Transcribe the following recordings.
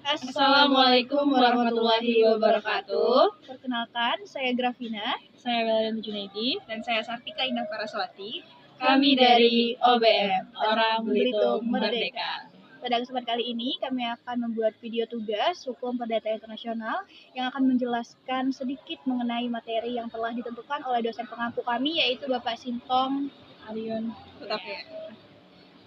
Assalamualaikum warahmatullahi wabarakatuh. Perkenalkan, saya Grafina. Saya Weldan Junaidi. Dan saya Sartika Indah Paraswati. Kami dari OBM, Orang Belitung Merdeka. Pada kesempatan kali ini, kami akan membuat video tugas Hukum Perdata Internasional yang akan menjelaskan sedikit mengenai materi yang telah ditentukan oleh dosen pengampu kami, yaitu Bapak Sintong Arion.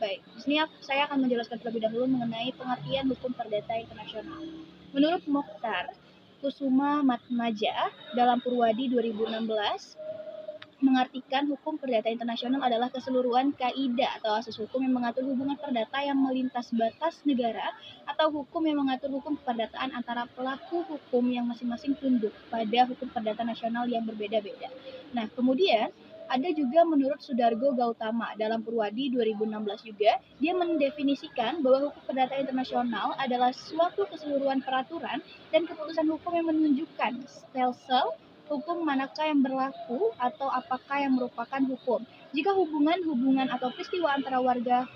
Baik, di sini saya akan menjelaskan terlebih dahulu mengenai pengertian hukum perdata internasional. Menurut Mokhtar Kusuma Matmaja dalam Purwadi 2016, mengartikan hukum perdata internasional adalah keseluruhan kaidah atau asas hukum yang mengatur hubungan perdata yang melintas batas negara atau hukum yang mengatur hukum keperdataan antara pelaku hukum yang masing-masing tunduk pada hukum perdata nasional yang berbeda-beda. Nah, kemudian ada juga menurut Sudargo Gautama dalam Purwadi 2016 juga, dia mendefinisikan bahwa hukum perdata internasional adalah suatu keseluruhan peraturan dan keputusan hukum yang menunjukkan stelsel hukum manakah yang berlaku atau apakah yang merupakan hukum. Jika hubungan atau peristiwa antara warga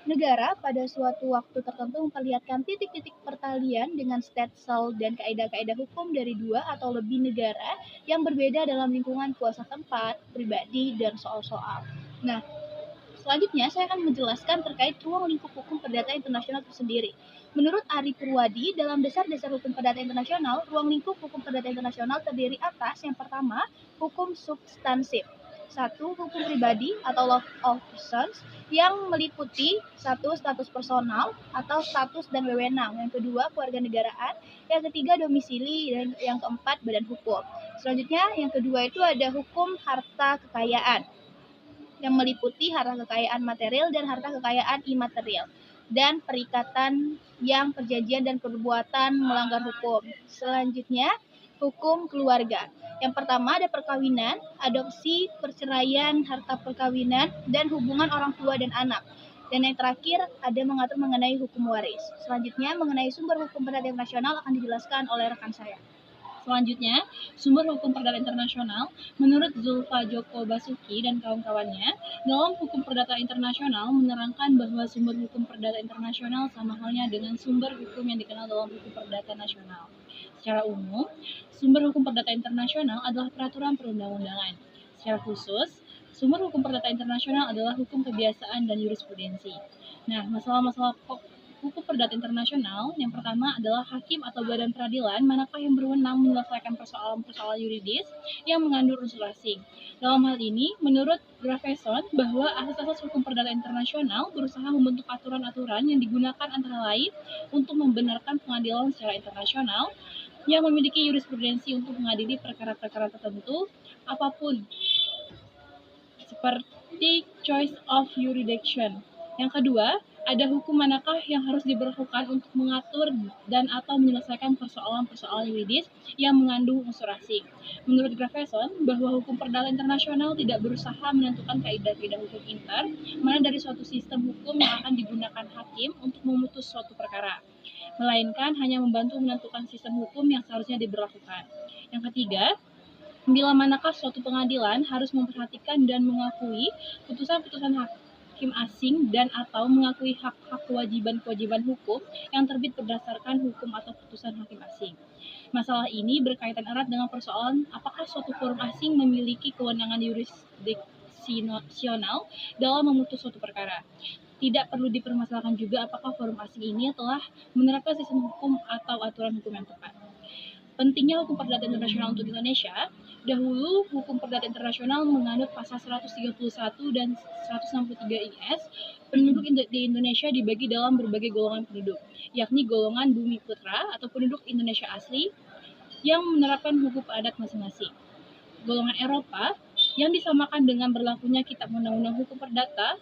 negara pada suatu waktu tertentu memperlihatkan titik-titik pertalian dengan stelsel dan kaidah-kaidah hukum dari dua atau lebih negara yang berbeda dalam lingkungan kuasa tempat, pribadi, dan soal-soal. Nah, selanjutnya saya akan menjelaskan terkait ruang lingkup hukum perdata internasional itu sendiri. Menurut Ari Purwadi, dalam dasar-dasar hukum perdata internasional, ruang lingkup hukum perdata internasional terdiri atas yang pertama, hukum substansif. 1. Hukum pribadi atau law of persons yang meliputi 1. Status personal atau status dan wewenang. Yang kedua, kewarganegaraan. Yang ketiga, domisili. Dan yang keempat, badan hukum. Selanjutnya, yang kedua itu ada hukum harta kekayaan yang meliputi harta kekayaan material dan harta kekayaan imaterial, dan perikatan yang perjanjian dan perbuatan melanggar hukum. Selanjutnya, hukum keluarga. Yang pertama ada perkawinan, adopsi, perceraian, harta perkawinan, dan hubungan orang tua dan anak. Dan yang terakhir ada mengatur mengenai hukum waris. Selanjutnya mengenai sumber hukum perdata internasional akan dijelaskan oleh rekan saya. Selanjutnya, sumber hukum perdata internasional menurut Zulfa Joko Basuki dan kawan-kawannya dalam hukum perdata internasional menerangkan bahwa sumber hukum perdata internasional sama halnya dengan sumber hukum yang dikenal dalam hukum perdata nasional. Secara umum, sumber hukum perdata internasional adalah peraturan perundang-undangan. Secara khusus, sumber hukum perdata internasional adalah hukum kebiasaan dan jurisprudensi. Nah, masalah-masalah hukum perdata internasional yang pertama adalah hakim atau badan peradilan manakah yang berwenang menyelesaikan persoalan-persoalan yuridis yang mengandung unsur asing. Dalam hal ini, menurut Grafeson bahwa asas-asas hukum perdata internasional berusaha membentuk aturan-aturan yang digunakan antara lain untuk membenarkan pengadilan secara internasional yang memiliki jurisprudensi untuk mengadili perkara-perkara tertentu apapun, seperti choice of jurisdiction. Yang kedua, ada hukum manakah yang harus diberlakukan untuk mengatur dan atau menyelesaikan persoalan-persoalan yuridis yang mengandung unsur asing. Menurut Grafeson, bahwa hukum perdata internasional tidak berusaha menentukan kaidah-kaidah hukum inter, mana dari suatu sistem hukum yang akan digunakan hakim untuk memutus suatu perkara, melainkan hanya membantu menentukan sistem hukum yang seharusnya diberlakukan. Yang ketiga, bila manakah suatu pengadilan harus memperhatikan dan mengakui putusan-putusan hakim asing dan atau mengakui hak-hak kewajiban-kewajiban hukum yang terbit berdasarkan hukum atau putusan hakim asing. Masalah ini berkaitan erat dengan persoalan apakah suatu forum asing memiliki kewenangan jurisdiksional dalam memutus suatu perkara. Tidak perlu dipermasalahkan juga apakah forum asing ini telah menerapkan sistem hukum atau aturan hukum yang tepat. Pentingnya hukum perdata internasional untuk Indonesia. Dahulu, hukum perdata internasional menganut pasal 131 dan 163 IS. Penduduk di Indonesia dibagi dalam berbagai golongan penduduk, yakni golongan bumi putra atau penduduk Indonesia asli yang menerapkan hukum adat masing-masing. Golongan Eropa yang disamakan dengan berlakunya kitab undang-undang hukum perdata.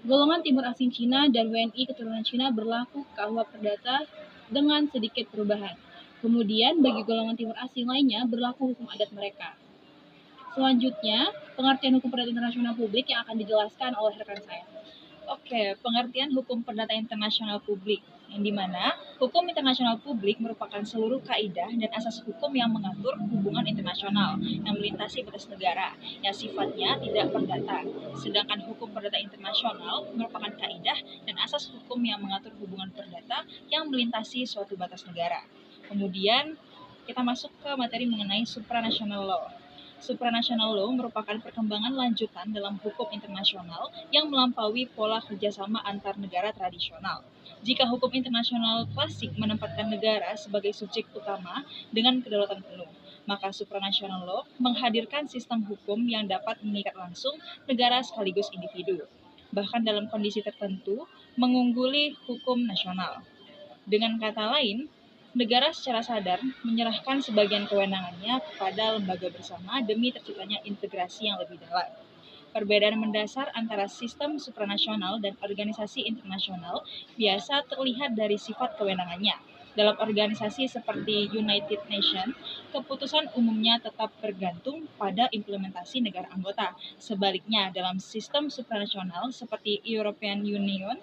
Golongan timur asing Cina dan WNI keturunan Cina berlaku KUH perdata dengan sedikit perubahan. Kemudian, bagi golongan timur asing lainnya berlaku hukum adat mereka. Selanjutnya, pengertian hukum perdata internasional publik yang akan dijelaskan oleh rekan saya. Oke, pengertian hukum perdata internasional publik. yang dimana hukum internasional publik merupakan seluruh kaidah dan asas hukum yang mengatur hubungan internasional yang melintasi batas negara yang sifatnya tidak perdata. Sedangkan hukum perdata internasional merupakan kaidah dan asas hukum yang mengatur hubungan perdata yang melintasi suatu batas negara. Kemudian kita masuk ke materi mengenai supranational law. Supranational law merupakan perkembangan lanjutan dalam hukum internasional yang melampaui pola kerjasama antar negara tradisional. Jika hukum internasional klasik menempatkan negara sebagai subjek utama dengan kedaulatan penuh, maka supranational law menghadirkan sistem hukum yang dapat mengikat langsung negara sekaligus individu, bahkan dalam kondisi tertentu mengungguli hukum nasional. Dengan kata lain, negara secara sadar menyerahkan sebagian kewenangannya kepada lembaga bersama demi terciptanya integrasi yang lebih dalam. Perbedaan mendasar antara sistem supranasional dan organisasi internasional biasa terlihat dari sifat kewenangannya. Dalam organisasi seperti United Nations, keputusan umumnya tetap bergantung pada implementasi negara anggota. Sebaliknya, dalam sistem supranasional seperti European Union,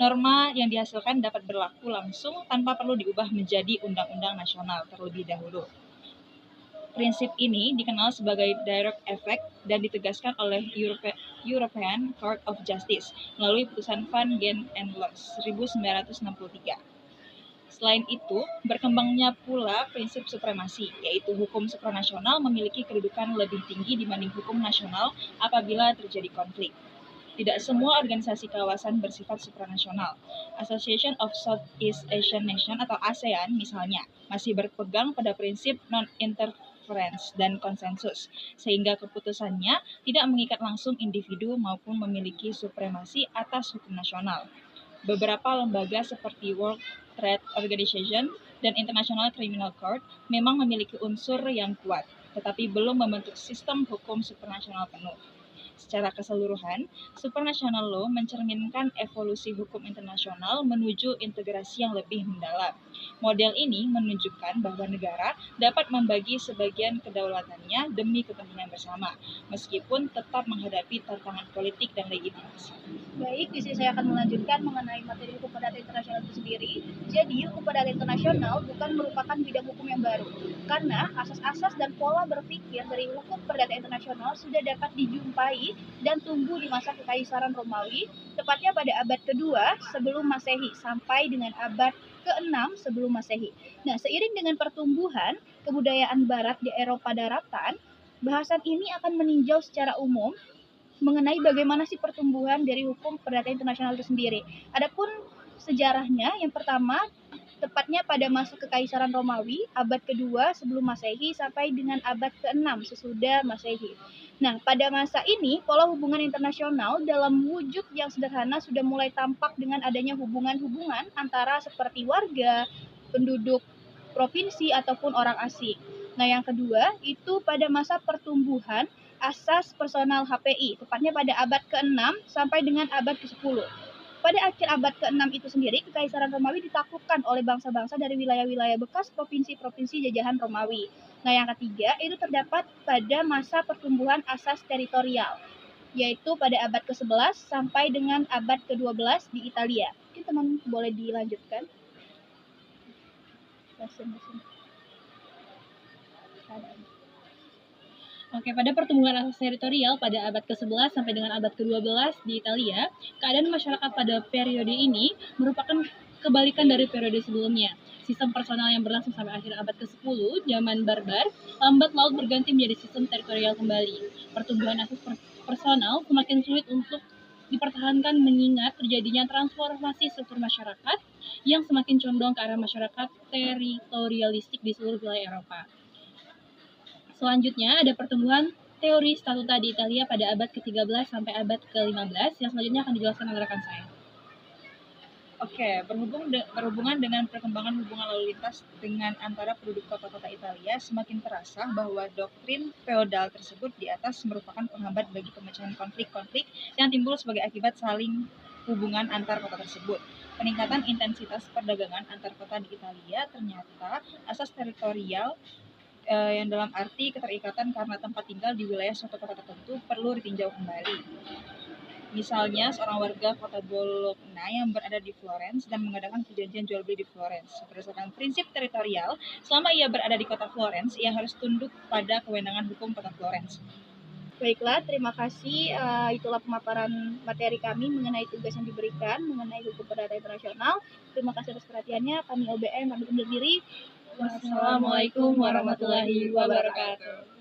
norma yang dihasilkan dapat berlaku langsung tanpa perlu diubah menjadi undang-undang nasional terlebih dahulu. Prinsip ini dikenal sebagai direct effect dan ditegaskan oleh European Court of Justice melalui putusan Van Gent and Lodge 1963. Selain itu, berkembangnya pula prinsip supremasi, yaitu hukum supranasional memiliki kedudukan lebih tinggi dibanding hukum nasional apabila terjadi konflik. Tidak semua organisasi kawasan bersifat supranasional. Association of Southeast Asian Nations atau ASEAN misalnya masih berpegang pada prinsip non-interference dan konsensus, sehingga keputusannya tidak mengikat langsung individu maupun memiliki supremasi atas hukum nasional. Beberapa lembaga seperti World Trade Organization dan International Criminal Court memang memiliki unsur yang kuat, tetapi belum membentuk sistem hukum supranasional penuh. Secara keseluruhan, supranational law mencerminkan evolusi hukum internasional menuju integrasi yang lebih mendalam. Model ini menunjukkan bahwa negara dapat membagi sebagian kedaulatannya demi kepentingan bersama, meskipun tetap menghadapi tantangan politik dan legitimasi. Baik, di sini saya akan melanjutkan mengenai materi hukum perdata internasional itu sendiri. Jadi, hukum perdata internasional bukan merupakan bidang hukum yang baru, karena asas-asas dan pola berpikir dari hukum perdata internasional sudah dapat dijumpai dan tumbuh di masa Kekaisaran Romawi, tepatnya pada abad kedua sebelum Masehi sampai dengan abad ke-6 sebelum Masehi. Nah, seiring dengan pertumbuhan kebudayaan Barat di Eropa daratan, bahasan ini akan meninjau secara umum mengenai bagaimana sih pertumbuhan dari hukum perdata internasional itu sendiri. Adapun sejarahnya, yang pertama tepatnya pada masa Kekaisaran Romawi, abad kedua sebelum Masehi sampai dengan abad ke-6 sesudah Masehi. Nah, pada masa ini, pola hubungan internasional dalam wujud yang sederhana sudah mulai tampak dengan adanya hubungan-hubungan antara seperti warga, penduduk provinsi, ataupun orang asing. Nah, yang kedua, itu pada masa pertumbuhan asas personal HPI, tepatnya pada abad ke-6 sampai dengan abad ke-10. Pada akhir abad ke-6 itu sendiri, Kekaisaran Romawi ditaklukkan oleh bangsa-bangsa dari wilayah-wilayah bekas provinsi-provinsi jajahan Romawi. Nah, yang ketiga, itu terdapat pada masa pertumbuhan asas teritorial, yaitu pada abad ke-11 sampai dengan abad ke-12 di Italia. Mungkin teman boleh dilanjutkan. Oke, pada pertumbuhan asas teritorial pada abad ke-11 sampai dengan abad ke-12 di Italia, keadaan masyarakat pada periode ini merupakan kebalikan dari periode sebelumnya. Sistem personal yang berlangsung sampai akhir abad ke-10, zaman barbar, lambat laun berganti menjadi sistem teritorial kembali. Pertumbuhan asas personal semakin sulit untuk dipertahankan mengingat terjadinya transformasi struktur masyarakat yang semakin condong ke arah masyarakat teritorialistik di seluruh wilayah Eropa. Selanjutnya ada pertumbuhan teori statuta di Italia pada abad ke-13 sampai abad ke-15 yang selanjutnya akan dijelaskan oleh rekan saya. Oke, berhubungan dengan perkembangan hubungan lalu lintas dengan antara penduduk kota-kota Italia, semakin terasa bahwa doktrin feodal tersebut di atas merupakan penghambat bagi pemecahan konflik-konflik yang timbul sebagai akibat saling hubungan antar kota tersebut. Peningkatan intensitas perdagangan antar kota di Italia ternyata asas teritorial yang dalam arti keterikatan karena tempat tinggal di wilayah suatu kota tertentu perlu ditinjau kembali. Misalnya, seorang warga kota Bologna yang berada di Florence dan mengadakan perjanjian jual beli di Florence. Berdasarkan prinsip teritorial, selama ia berada di kota Florence, ia harus tunduk pada kewenangan hukum kota Florence. Baiklah, terima kasih. Itulah pemaparan materi kami mengenai tugas yang diberikan mengenai hukum perdata internasional. Terima kasih atas perhatiannya. Kami OBM pamit undur diri. Wassalamualaikum warahmatullahi wabarakatuh.